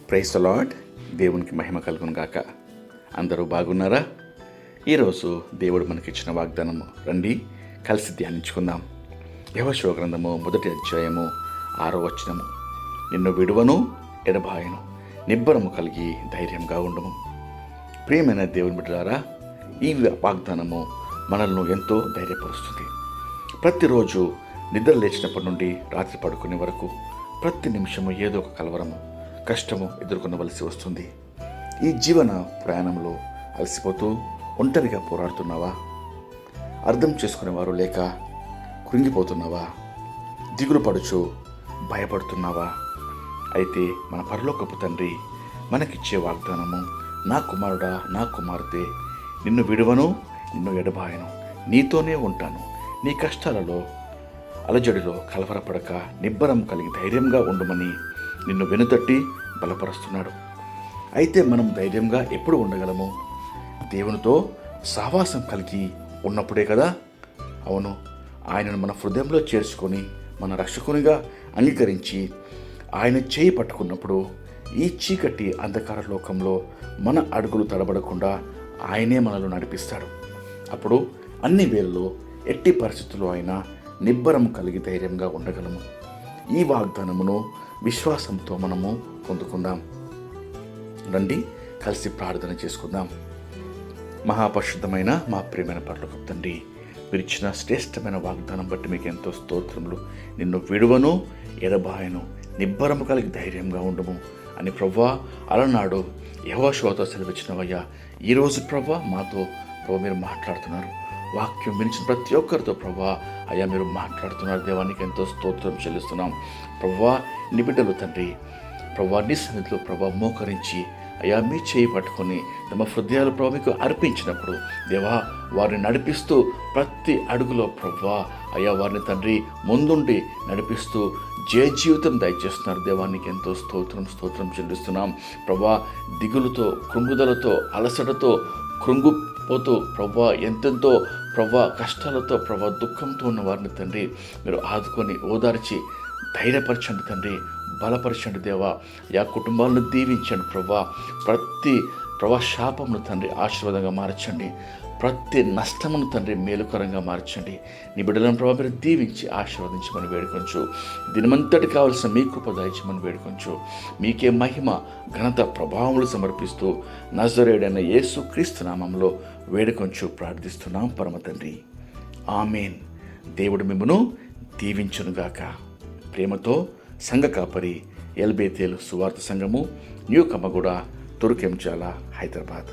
Praise the lord. దేవునికి మహిమ కలుగును గాక. అందరూ బాగున్నారా? ఈరోజు దేవుడు మనకిచ్చిన వాగ్దానము రండి కలిసి ధ్యానించుకుందాం. యెహోషువ గ్రంథము 1వ అధ్యాయము 6వ వచనము. నిన్ను విడువను ఎడబాయను, నిబ్బరము కలిగి ధైర్యంగా ఉండము. ప్రియమైన దేవుని బిడ్డలారా, ఈ వాగ్దానము మనల్ని ఎంతో ధైర్యపరుస్తుంది. ప్రతిరోజు నిద్ర లేచినప్పటి నుండి రాత్రి పడుకునే వరకు ప్రతి నిమిషము ఏదో ఒక కలవరము, కష్టము ఎదుర్కొనవలసి వస్తుంది. ఈ జీవన ప్రయాణంలో అలసిపోతూ ఒంటరిగా పోరాడుతున్నావా? అర్థం చేసుకునేవారు లేక కృంగిపోతున్నావా? దిగులు పడుచు భయపడుతున్నావా? అయితే మన పరలోకపు తండ్రి మనకిచ్చే వాగ్దానము, నా కుమారుడా, నా కుమార్తె, నిన్ను విడువను, నిన్ను ఎడబాయను, నీతోనే ఉంటాను. నీ కష్టాలలో అలజడిలో కలవరపడక నిబ్బరం కలిగి ధైర్యంగా ఉండమని నిన్ను వెనుతట్టి బలపరుస్తున్నాడు. అయితే మనం ధైర్యంగా ఎప్పుడు ఉండగలము? దేవునితో సహవాసం కలిగి ఉన్నప్పుడే కదా. అవును, ఆయనను మన హృదయంలో చేర్చుకొని మన రక్షకునిగా అంగీకరించి ఆయన చేయి పట్టుకున్నప్పుడు ఈ చీకటి అంధకార లోకంలో మన అడుగులు తడబడకుండా ఆయనే మనల్ని నడిపిస్తాడు. అప్పుడు అన్ని వేళల్లో ఎట్టి పరిస్థితుల్లో అయినా నిబ్బరం కలిగి ధైర్యంగా ఉండగలము. ఈ వాగ్దానమును విశ్వాసంతో మనము పొందుకుందాం. రండి కలిసి ప్రార్థన చేసుకుందాం. మహాపరిశుద్ధమైన మా ప్రియమైన పరలోకపు తండ్రి, మీరు ఇచ్చిన శ్రేష్టమైన వాగ్దానం బట్టి మీకు ఎంతో స్తోత్రములు. నిన్ను విడువను ఎడబాయను, నిబ్బరము కలిగి ధైర్యంగా ఉండము అని ప్రభువా అలనాడు యెహోషువతో సెలవిచ్చినవయ్యా. ఈరోజు ప్రభువా మాతో మీరు మాట్లాడుతున్నారు. వాక్యం వినిచిన ప్రతి ఒక్కరితో ప్రభువా అయ్యా మీరు మాట్లాడుతున్నారు. దేవానికి ఎంతో స్తోత్రం చెల్లిస్తున్నాం. ప్రభువా నీ బిడ్డలు తండ్రి, ప్రభువా నీ సన్నిధిలో ప్రభువా మోకరించి అయ్యా మీ చేయి పట్టుకొని తమ హృదయాలు ప్రభు మీకు అర్పించినప్పుడు దేవా వారిని నడిపిస్తూ ప్రతి అడుగులో ప్రభువా అయ్యా వారిని తండ్రి ముందుండి నడిపిస్తూ జీవితం దయచేస్తున్నారు. దేవానికి ఎంతో స్తోత్రం చెల్లిస్తున్నాం. ప్రభువా దిగులుతో, కృంగుదలతో, అలసటతో కృంగిపోతూ ప్రభువా ఎంతెంతో ప్రభువా కష్టాలతో ప్రభువా దుఃఖంతో ఉన్న వారిని తండ్రి మీరు ఆదుకొని ఓదార్చి ధైర్యపరచండి తండ్రి, బలపరచండి దేవా. యా కుటుంబాలను దీవించండి ప్రభా. ప్రతి ప్రభా శాపమును తండ్రి ఆశీర్వాదంగా మార్చండి. ప్రతి నష్టమును తండ్రి మేలుకరంగా మార్చండి. నీ బిడ్డలను ప్రభా మీరు దీవించి ఆశీర్వదించమని వేడుకొంచు. దినమంతటి కావలసిన మీ కృప దయచేయమని వేడుకొంచు. మీకే మహిమ, ఘనత, ప్రభావములు సమర్పిస్తూ నజరేయుడైన యేసు క్రీస్తు నామములో వేడుకొంచు ప్రార్థిస్తున్నాం పరమ తండ్రి. ఆమేన్. దేవుడు మిమ్మును దీవించునుగాక. ప్రేమతో సంఘ కాపరి, ఎల్బేతేలు సువార్త సంఘము, న్యూ కమ్మగూడ, తుర్కెంచాల, హైదరాబాద్.